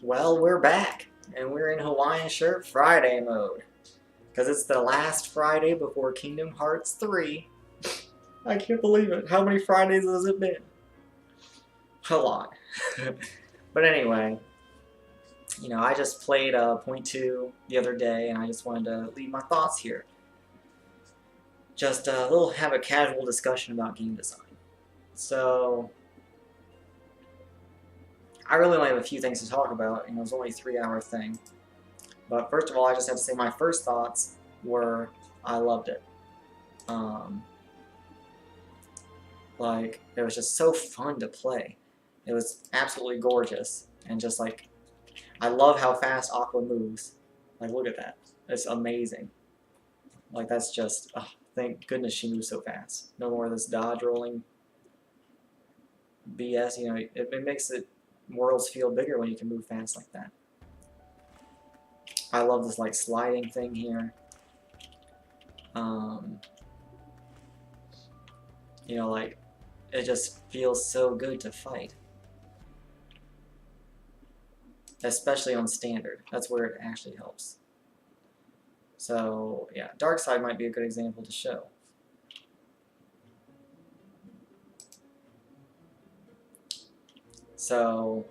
Well, we're back, and we're in Hawaiian Shirt Friday mode. Because it's the last Friday before Kingdom Hearts 3. I can't believe it. How many Fridays has it been? A lot. But anyway, I just played Point 2 the other day, and I just wanted to leave my thoughts here. Just have a casual discussion about game design. So, I really only have a few things to talk about. It was only a 3-hour thing. But first of all, I just have to say my first thoughts were I loved it. It was just so fun to play. It was absolutely gorgeous, and just I love how fast Aqua moves. Look at that. It's amazing. That's just, oh, thank goodness she moves so fast. No more of this dodge rolling BS. It makes the worlds feel bigger when you can move fast like that. I love this sliding thing here. It just feels so good to fight. Especially on standard. That's where it actually helps. So, yeah, Dark Side might be a good example to show. So,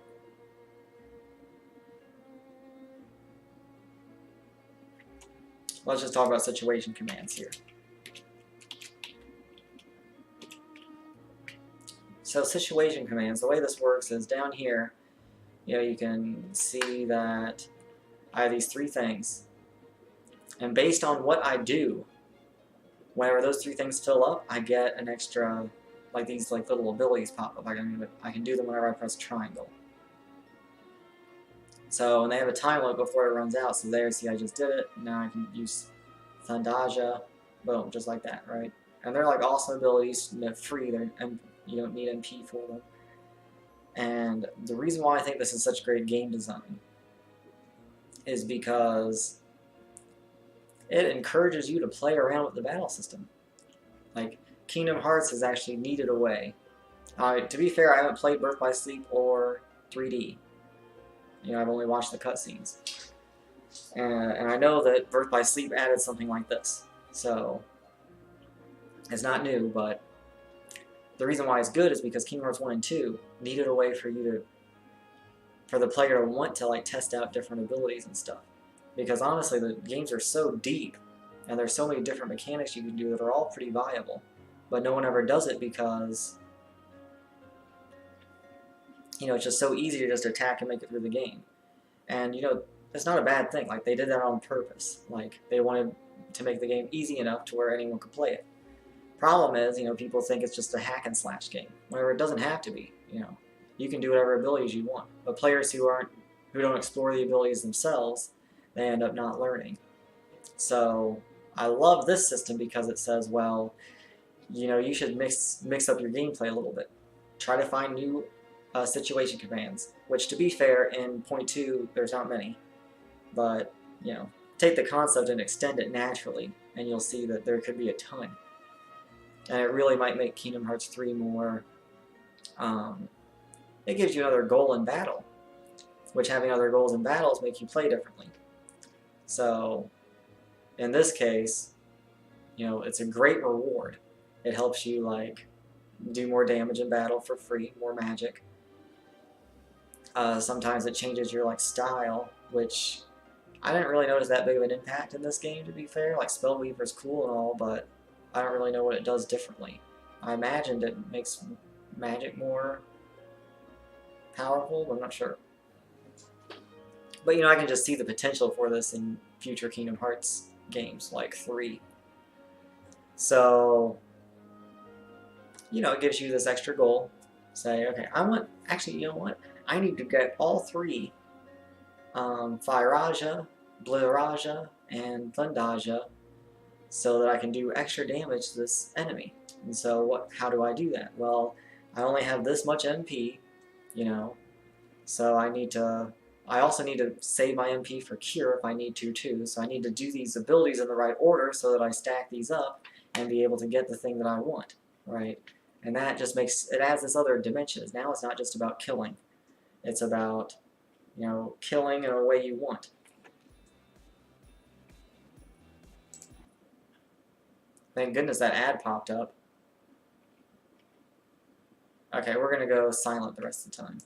let's just talk about situation commands here. So situation commands, the way this works is down here, you can see that I have these 3 things. And based on what I do, whenever those 3 things fill up, I get an extra, these little abilities pop up. I can do them whenever I press triangle. So, and they have a time limit before it runs out. So there, see, I just did it. Now I can use Thundaja, boom, just like that, right? And they're awesome abilities, free. You don't need MP for them. And the reason why I think this is such great game design is because it encourages you to play around with the battle system. Kingdom Hearts has actually needed a way. To be fair, I haven't played Birth by Sleep or 3D. I've only watched the cutscenes. And I know that Birth by Sleep added something like this. So, it's not new, but the reason why it's good is because Kingdom Hearts 1 and 2 needed a way for the player to want to test out different abilities and stuff. Because honestly, the games are so deep, and there's so many different mechanics you can do that are all pretty viable. But no one ever does it because, it's just so easy to just attack and make it through the game. And, it's not a bad thing. They did that on purpose. They wanted to make the game easy enough to where anyone could play it. Problem is, people think it's just a hack and slash game. Whenever it doesn't have to be, you can do whatever abilities you want. But players who don't explore the abilities themselves, they end up not learning. So I love this system because it says, well, you should mix up your gameplay a little bit. Try to find new situation commands, which, to be fair, in Point 2, there's not many. But, take the concept and extend it naturally, and you'll see that there could be a ton. And it really might make Kingdom Hearts 3 more, it gives you another goal in battle, which having other goals in battles make you play differently. So, in this case, it's a great reward. It helps you, do more damage in battle for free, more magic. Sometimes it changes your, style, which I didn't really notice that big of an impact in this game, to be fair. Spellweaver's cool and all, but I don't really know what it does differently. I imagined it makes magic more powerful, but I'm not sure. But, I can just see the potential for this in future Kingdom Hearts games, like 3. So, it gives you this extra goal. Say, okay, actually, you know what? I need to get all 3, Fire-Raja, Blue-Raja, and Thundaja, so that I can do extra damage to this enemy. And so how do I do that? Well, I only have this much MP, so I also need to save my MP for Cure if I need to too, so I need to do these abilities in the right order so that I stack these up and be able to get the thing that I want, right? And that just adds this other dimension. Now it's not just about killing. It's about you know, killing in a way you want. Thank goodness that ad popped up. Okay, we're gonna go silent the rest of the time.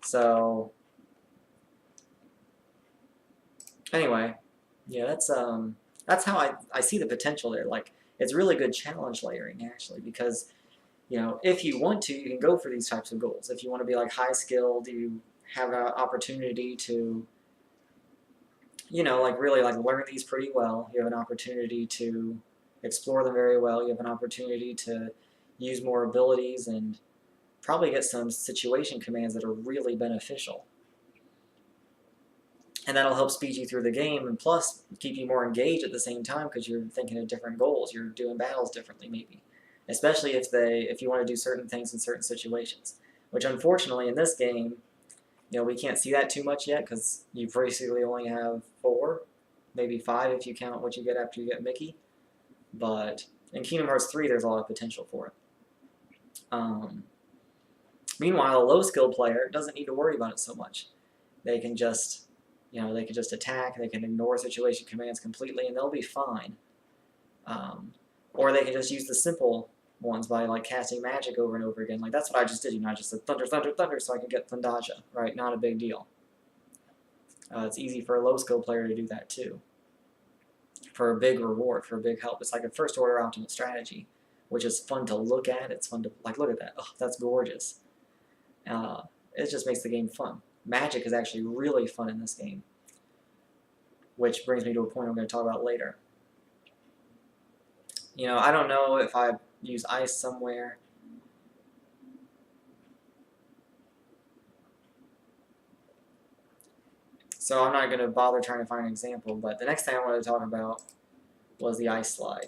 So anyway, yeah, that's how I see the potential there. Like, it's really good challenge layering actually, because you know, if you want to, you can go for these types of goals. If you want to be like high skilled, you have an opportunity to, you know, like really like learn these pretty well. You have an opportunity to explore them very well. You have an opportunity to use more abilities and probably get some situation commands that are really beneficial. And that'll help speed you through the game, and plus keep you more engaged at the same time because you're thinking of different goals. You're doing battles differently, maybe, especially if you want to do certain things in certain situations. Which unfortunately in this game, you know, we can't see that too much yet because you basically only have 4, maybe 5 if you count what you get after you get Mickey. But in Kingdom Hearts 3, there's a lot of potential for it. Meanwhile, a low-skilled player doesn't need to worry about it so much. They can just, you know, they can just attack, they can ignore situation commands completely, and they'll be fine. Or they can just use the simple ones by like casting magic over and over again. Like that's what I just did. You know, I just said thunder, thunder, thunder, so I could get Thundaja. Right? Not a big deal. It's easy for a low-skilled player to do that too. For a big reward, for a big help. It's like a first-order optimal strategy, which is fun to look at. It's fun to like look at that. Oh, that's gorgeous. It just makes the game fun. Magic is actually really fun in this game, which brings me to a point I'm going to talk about later. You know, I don't know if I use ice somewhere. So I'm not going to bother trying to find an example, but the next thing I wanted to talk about was the ice slide.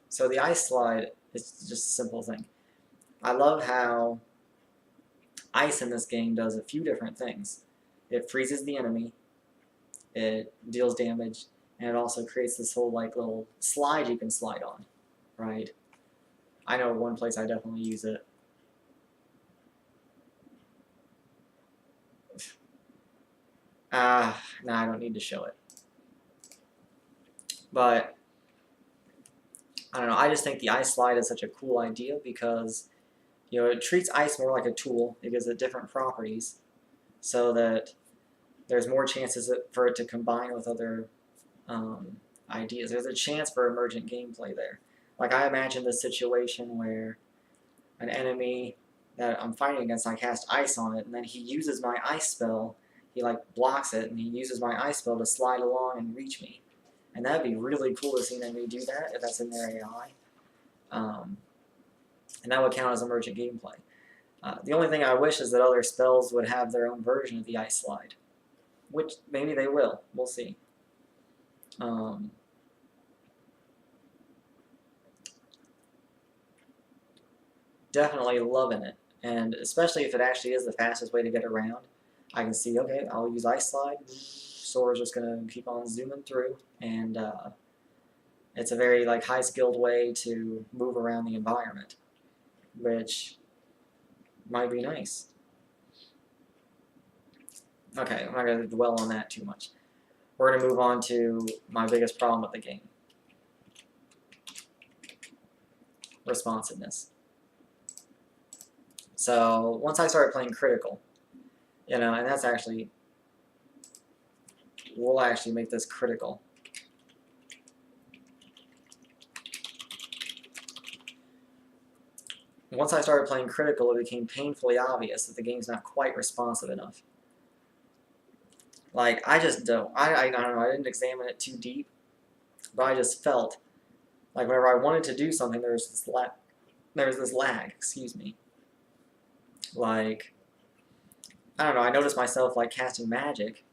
So the ice slide is just a simple thing. I love how ice in this game does a few different things. It freezes the enemy, it deals damage, and it also creates this whole like little slide you can slide on, right? I know one place I definitely use it. No, I don't need to show it. But I don't know, I just think the ice slide is such a cool idea because, you know, it treats ice more like a tool. It gives it different properties so that there's more chances for it to combine with other ideas. There's a chance for emergent gameplay there. Like I imagine this situation where an enemy that I'm fighting against, I cast ice on it, and then he uses my ice spell. He like blocks it, and he uses my ice spell to slide along and reach me. And that'd be really cool to see an enemy do that if that's in their AI. And that would count as emergent gameplay. The only thing I wish is that other spells would have their own version of the ice slide, which maybe they will. We'll see. Definitely loving it, and especially if it actually is the fastest way to get around. I can see, okay, I'll use ice slide. Sora's just gonna keep on zooming through, and it's a very like high-skilled way to move around the environment, which might be nice. Okay, I'm not going to dwell on that too much. We're going to move on to my biggest problem with the game. Responsiveness. So, once I started playing critical, you know, and that's actually, we'll actually make this critical. Once I started playing critical, it became painfully obvious that the game's not quite responsive enough. Like, I just don't. I don't know, I didn't examine it too deep, but I just felt like whenever I wanted to do something, there was this lag, excuse me. Like, I don't know, I noticed myself like casting magic,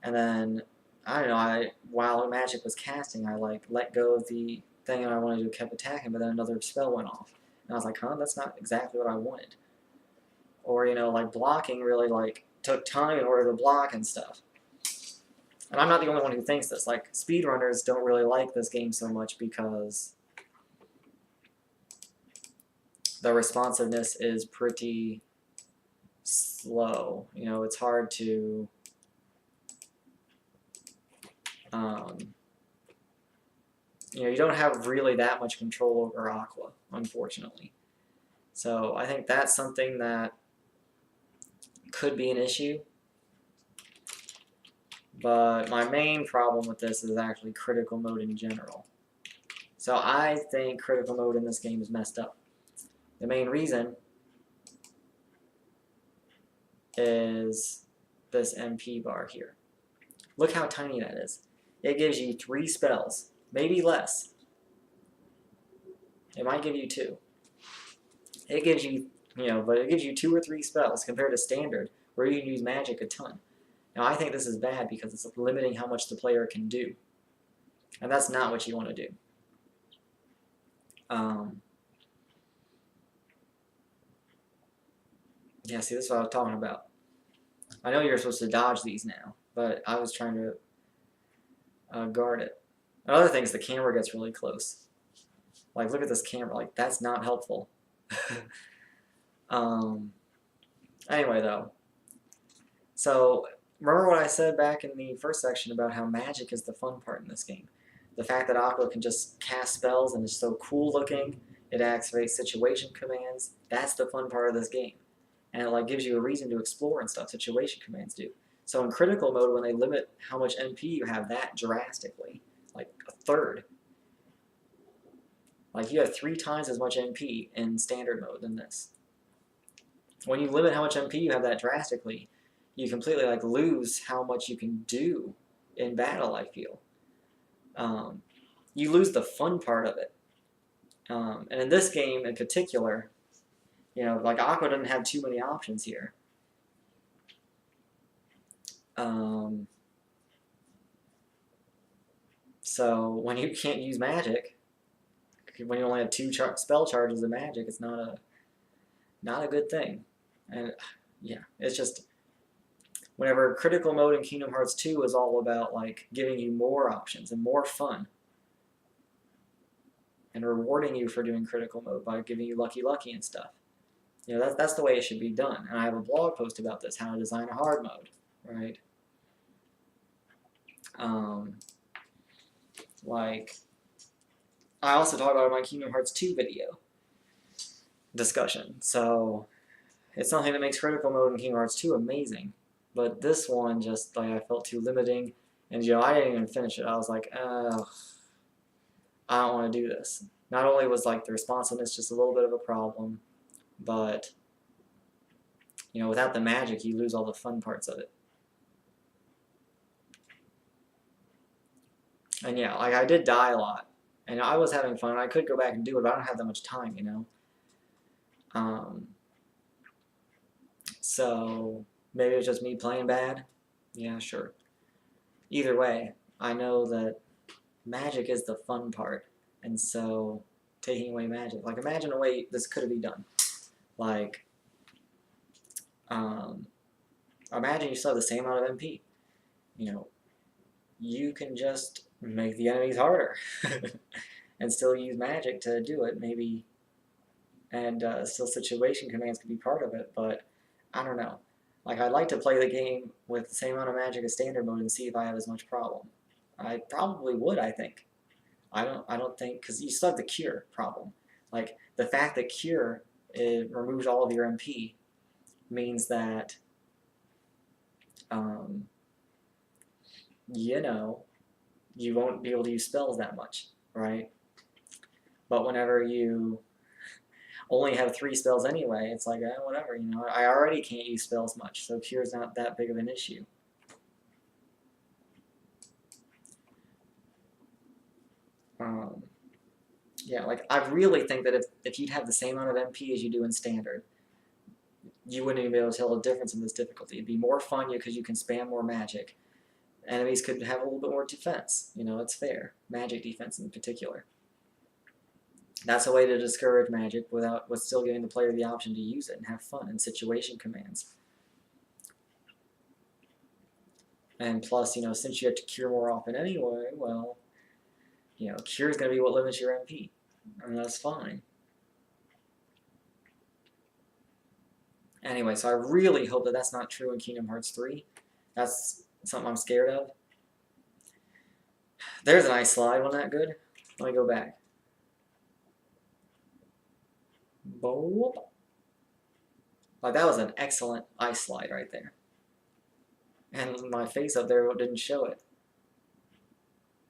and then, I don't know, while magic was casting, I like let go of the thing and I wanted to kept attacking, but then another spell went off. And I was like, huh, that's not exactly what I wanted. Or, you know, like blocking really like took time in order to block and stuff. And I'm not the only one who thinks this. Like, speedrunners don't really like this game so much because the responsiveness is pretty slow. You know, it's hard to you know, you don't have really that much control over Aqua, unfortunately. So I think that's something that could be an issue. But my main problem with this is actually critical mode in general. So I think critical mode in this game is messed up. The main reason is this MP bar here. Look how tiny that is. It gives you 3 spells, maybe less. It might give you 2. It gives you, you know, but it gives you 2 or 3 spells compared to standard, where you can use magic a ton. Now I think this is bad because it's limiting how much the player can do. And that's not what you want to do. Yeah, see, this is what I was talking about. I know you're supposed to dodge these now, but I was trying to guard it. Another thing is the camera gets really close. Like, look at this camera. Like, that's not helpful. Anyway, though. So, remember what I said back in the first section about how magic is the fun part in this game. The fact that Aqua can just cast spells and is so cool looking. It activates situation commands. That's the fun part of this game. And it like gives you a reason to explore and stuff. Situation commands do. So in critical mode, when they limit how much MP you have that drastically, like a third. Like you have 3 times as much MP in standard mode than this. When you limit how much MP you have that drastically, you completely like lose how much you can do in battle, I feel. You lose the fun part of it. And in this game in particular, you know, like Aqua doesn't have too many options here. So when you can't use magic, when you only have 2 spell charges of magic, it's not a good thing. And yeah, it's just whenever critical mode in Kingdom Hearts 2 is all about like giving you more options and more fun and rewarding you for doing critical mode by giving you lucky and stuff. You know, that's the way it should be done. And I have a blog post about this, how to design a hard mode, right? Like, I also talk about it in my Kingdom Hearts 2 video discussion. So, it's something that makes critical mode in Kingdom Hearts 2 amazing. But this one just, like, I felt too limiting. And, you know, I didn't even finish it. I was like, oh, I don't want to do this. Not only was, like, the responsiveness just a little bit of a problem, but, you know, without the magic, you lose all the fun parts of it. And yeah, like I did die a lot. And I was having fun. I could go back and do it, but I don't have that much time, you know? So, maybe it's just me playing bad? Yeah, sure. Either way, I know that magic is the fun part. And so, taking away magic. Like, imagine a way this could have been done. Like, imagine you still have the same amount of MP. You know, you can just make the enemies harder and still use magic to do it, maybe. And still situation commands could be part of it, but I don't know. Like, I'd like to play the game with the same amount of magic as standard mode and see if I have as much problem. I probably would, I think. I don't think, because you still have the cure problem. Like, the fact that cure removes all of your MP means that, you know, you won't be able to use spells that much, right? But whenever you only have 3 spells anyway, it's like, whatever, you know, I already can't use spells much, so cure's not that big of an issue. Yeah, like, I really think that if you'd have the same amount of MP as you do in standard, you wouldn't even be able to tell a difference in this difficulty. It'd be more fun because you can spam more magic. Enemies could have a little bit more defense. You know, it's fair. Magic defense in particular. That's a way to discourage magic with still giving the player the option to use it and have fun and situation commands. And plus, you know, since you have to cure more often anyway, well, you know, cure is going to be what limits your MP. And that's fine. Anyway, so I really hope that that's not true in Kingdom Hearts 3. That's something I'm scared of. There's an ice slide. Wasn't that good? Let me go back. Boop. Like, that was an excellent ice slide right there. And my face up there didn't show it.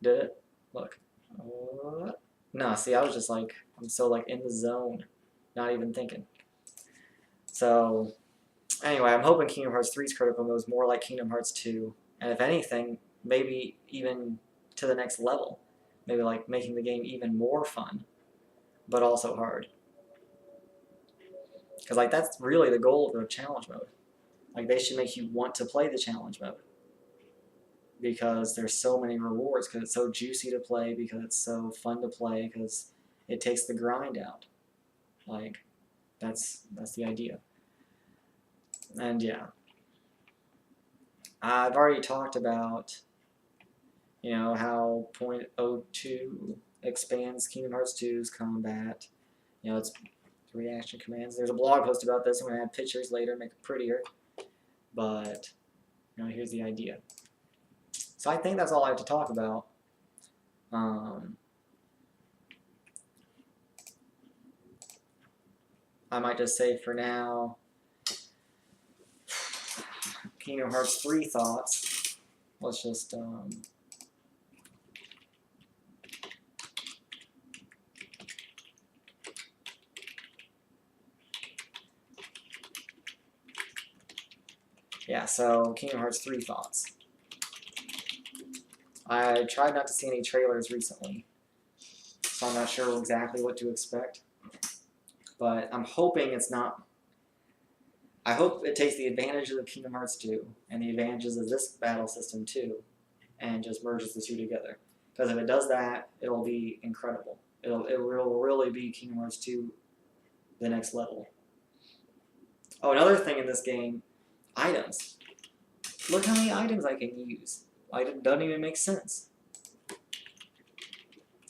Did it? Look. No, see, I was just like, I'm so like in the zone. Not even thinking. So, anyway, I'm hoping Kingdom Hearts 3's critical mode is more like Kingdom Hearts 2. And if anything, maybe even to the next level. Maybe like making the game even more fun, but also hard. Because like that's really the goal of the challenge mode. Like they should make you want to play the challenge mode. Because there's so many rewards, because it's so juicy to play, because it's so fun to play, because it takes the grind out. Like, that's the idea. And yeah. I've already talked about, you know, how .02 expands Kingdom Hearts 2's combat. You know, it's reaction commands. There's a blog post about this. I'm going to add pictures later, make it prettier. But, you know, here's the idea. So I think that's all I have to talk about. I might just say for now, Kingdom Hearts 3 thoughts. Let's just yeah, so Kingdom Hearts 3 thoughts. I tried not to see any trailers recently, so I'm not sure exactly what to expect. But I'm hoping it's not... I hope it takes the advantages of Kingdom Hearts 2 and the advantages of this battle system too, and just merges the two together. Because if it does that, it'll be incredible. It will really be Kingdom Hearts 2 the next level. Oh, another thing in this game, items. Look how many items I can use. Like, it doesn't even make sense.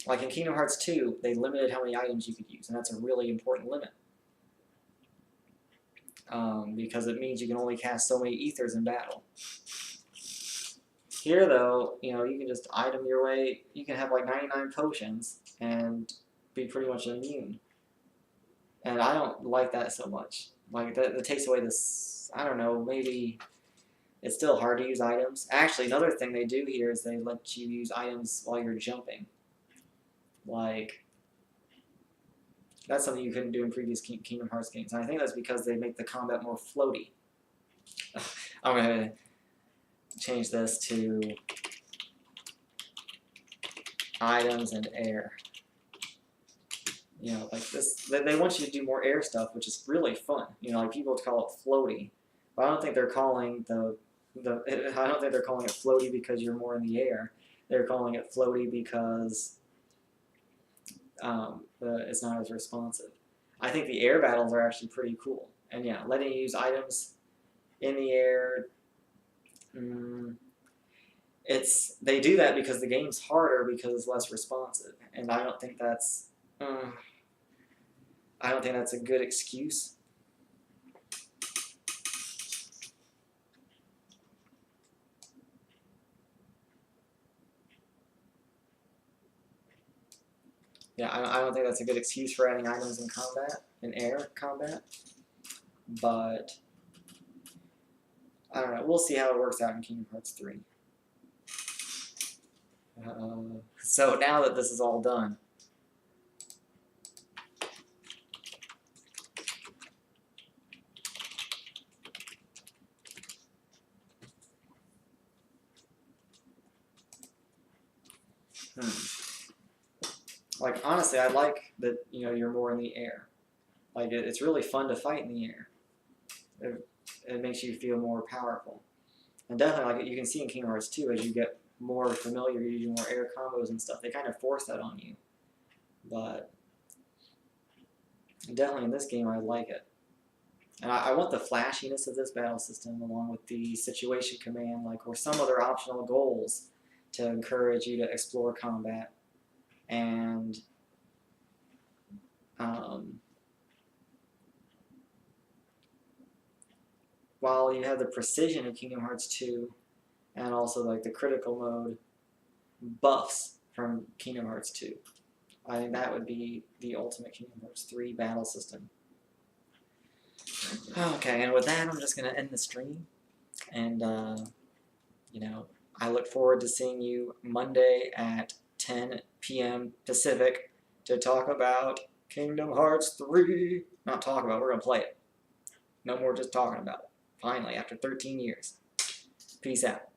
Like in Kingdom Hearts 2, they limited how many items you could use, and that's a really important limit. Because it means you can only cast so many ethers in battle. Here, though, you know, you can just item your way. You can have like 99 potions and be pretty much immune. And I don't like that so much. Like, that takes away this, I don't know, maybe it's still hard to use items. Actually, another thing they do here is they let you use items while you're jumping. Like, that's something you couldn't do in previous Kingdom Hearts games. And I think that's because they make the combat more floaty. I'm going to change this to items and air. You know, like this, they want you to do more air stuff, which is really fun. You know, like people call it floaty, but I don't think they're calling I don't think they're calling it floaty because you're more in the air. They're calling it floaty because it's not as responsive. I think the air battles are actually pretty cool. And yeah, letting you use items in the air, they do that because the game's harder because it's less responsive. And I don't think that's a good excuse. Yeah, I don't think that's a good excuse for adding items in combat, in air combat. But I don't know. We'll see how it works out in Kingdom Hearts 3. So now that this is all done, like honestly, I like that you're more in the air. Like it's really fun to fight in the air. It makes you feel more powerful. And definitely, like you can see in Kingdom Hearts 2, as you get more familiar, you do more air combos and stuff. They kind of force that on you. But definitely in this game, I like it. And I want the flashiness of this battle system along with the situation command, like, or some other optional goals to encourage you to explore combat. And while you have the precision of Kingdom Hearts 2 and also like the critical mode buffs from Kingdom Hearts 2, I think that would be the ultimate Kingdom Hearts 3 battle system. Okay, and with that, I'm just going to end the stream. And, you know, I look forward to seeing you Monday at 10 p.m. Pacific to talk about Kingdom Hearts 3. Not talk about, we're going to play it. No more just talking about it. Finally, after 13 years. Peace out.